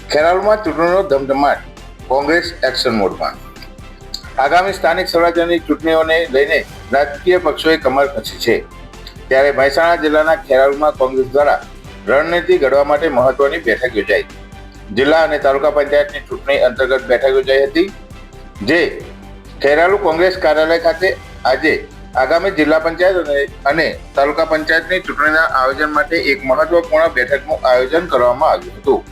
ખેરાલુમાં ચૂંટણીનો ધમધમાટ, કોંગ્રેસ એક્શન મોડમાં। આગામી સ્થાનિક સ્વરાજ્યની ચૂંટણીઓને લઈને રાજકીય પક્ષોએ કમર કસી છે, ત્યારે મહેસાણા જિલ્લાના ખેરાલુમાં કોંગ્રેસ દ્વારા રણનીતિ ઘડવા માટે મહત્વની બેઠક યોજાઈ। જિલ્લા અને તાલુકા પંચાયતની ચૂંટણી અંતર્ગત બેઠક યોજાઈ હતી, જે ખેરાલુ કોંગ્રેસ કાર્યાલય ખાતે આજે આગામી જિલ્લા પંચાયત અને તાલુકા પંચાયતની ચૂંટણીના આયોજન માટે એક મહત્વપૂર્ણ બેઠકનું આયોજન કરવામાં આવ્યું હતું।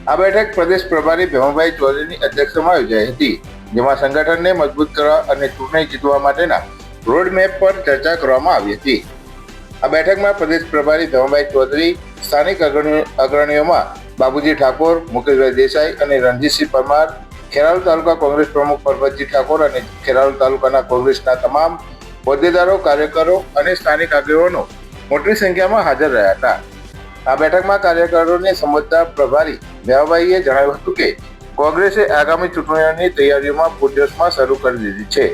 આ બેઠક પ્રદેશ પ્રભારી ભીમાભાઈ ચૌધરીની અધ્યક્ષતામાં યોજાઈ હતી, જેમાં સંગઠનને મજબૂત કરવા અને ચૂંટણી જીતવા માટેના રોડમેપ પર ચર્ચા કરવામાં આવી હતી। આ બેઠકમાં પ્રદેશ પ્રભારી ભીમાભાઈ ચૌધરી, સ્થાનિક અગ્રણીઓમાં બાબુજી ઠાકોર, મુકેશભાઈ દેસાઈ અને રણજીતસિંહ પરમાર, ખેરાલુ તાલુકા કોંગ્રેસ પ્રમુખ પરબતજી ઠાકોર અને ખેરાલુ તાલુકાના કોંગ્રેસના તમામ હોદ્દેદારો, કાર્યકરો અને સ્થાનિક આગેવાનો મોટી સંખ્યામાં હાજર રહ્યા હતા। આ બેઠકમાં કાર્યકરોને સંબોધતા પ્રભારી ભીમાભાઈએ જણાવ્યું હતું કે કોંગ્રેસે આગામી ચૂંટણીઓની તૈયારીઓમાં પૂરજોશમાં શરૂ કરી દીધી છે।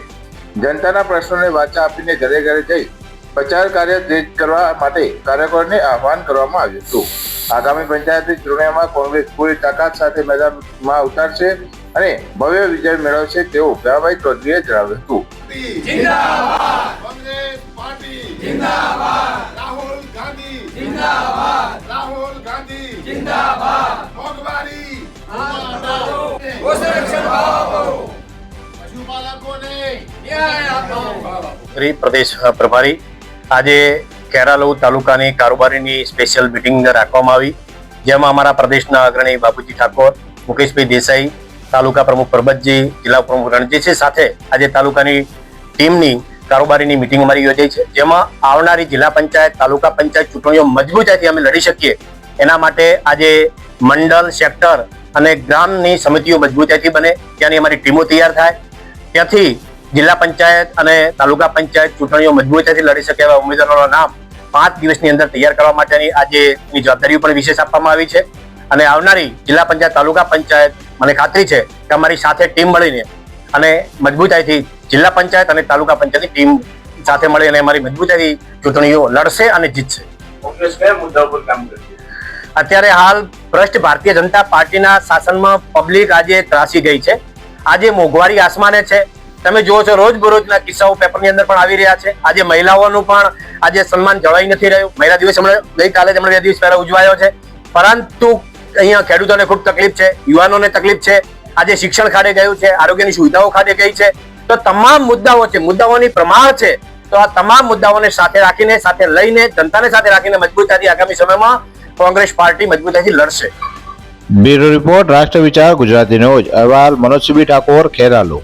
જનતાના પ્રશ્નોને વાચા આપીને ઘરે ઘરે જઈ પ્રચાર કાર્ય તેજ કરવા માટે કાર્યકરોને આહવાન કરવામાં આવ્યું હતું। આગામી પંચાયતની ચૂંટણીઓમાં કોંગ્રેસ પૂરી તાકાત સાથે મેદાનમાં ઉતારશે અને ભવ્ય વિજય મેળવશે તેવું ભીમાભાઈ ચૌધરીએ જણાવ્યું હતું। जिंदाबाद कांग्रेस पार्टी जिंदाबाद राहुल गांधी जिंदाबाद राहुल गांधी जिंदाबाद मोगवारी गोसंरक्षण भाव पशुपालकोने न्याय आपो। પ્રદેશ પ્રભારી આજે ખેરાલુ તાલુકાની કારોબારીની સ્પેશિયલ મિટિંગ રાખવામાં આવી, જેમાં અમારા પ્રદેશના અગ્રણી બાબુજી ઠાકોર, મુકેશભાઈ દેસાઈ, તાલુકા પ્રમુખ પરબતજી, જિલ્લા પ્રમુખ રણજીતસિંહ સાથે આજે તાલુકાની ટીમની કારોબારીની મિટિંગ અમારી યોજાઈ છે, જેમાં આવનારી જિલ્લા પંચાયત, તાલુકા પંચાયત ચૂંટણીઓ મજબૂતાઈથી અમે લડી શકીએ એના માટે આજે મંડળ, સેક્ટર અને ગ્રામની સમિતિઓ મજબૂતાઈથી બને, ત્યાંની અમારી ટીમો તૈયાર થાય, ત્યાંથી જિલ્લા પંચાયત અને તાલુકા પંચાયત ચૂંટણીઓ મજબૂતાઈથી લડી શકે એવા ઉમેદવારોના નામ 5 દિવસની અંદર તૈયાર કરવા માટેની આજેની જવાબદારીઓ પણ વિશેષ આપવામાં આવી છે। અને આવનારી જિલ્લા પંચાયત, તાલુકા પંચાયત મને ખાતરી છે કે અમારી સાથે ટીમ મળીને અને મજબૂતાઈથી જિલ્લા પંચાયત અને તાલુકા પંચાયતની ટીમ સાથે મળી અને અમારી મજબૂતાઈથી ચૂંટણીઓ લડશે અને જીતશે। કોંગ્રેસ કયા મુદ્દા પર કામ કરશે? અત્યારે હાલ ભ્રષ્ટ ભારતીય જનતા પાર્ટીના શાસનમાં પબ્લિક આજે ત્રાસી ગઈ છે। આજે મોંઘવારી આસમાને છે, તમે જુઓ છો રોજબરોજના કિસ્સાઓ પેપરની અંદર પણ આવી રહ્યા છે। આજે મહિલાઓનું પણ આજે સન્માન જળવાઈ નથી રહ્યું। મહિલા દિવસ ગઈકાલે જ 2 દિવસ પહેલા ઉજવાયો છે, પરંતુ અહીંયા ખેડૂતોને ખૂબ તકલીફ છે, યુવાનોને તકલીફ છે, આજે શિક્ષણ ખાડે ગયું છે, આરોગ્યની સુવિધાઓ ખાડે ગઈ છે। તો તમામ મુદ્દાઓ છે, મુદ્દાઓની પ્રમાણ છે, તો આ તમામ મુદ્દાઓને સાથે રાખીને, સાથે લઈને, જનતાને સાથે રાખીને મજબૂતાઈથી આગામી સમયમાં કોંગ્રેસ પાર્ટી મજબૂતાઈથી લડશે। બ્યુરો રિપોર્ટ, રાષ્ટ્ર વિચાર ગુજરાતી ન્યૂઝ। અહેવાલ મનોજ ઠાકોર, ખેરાલુ।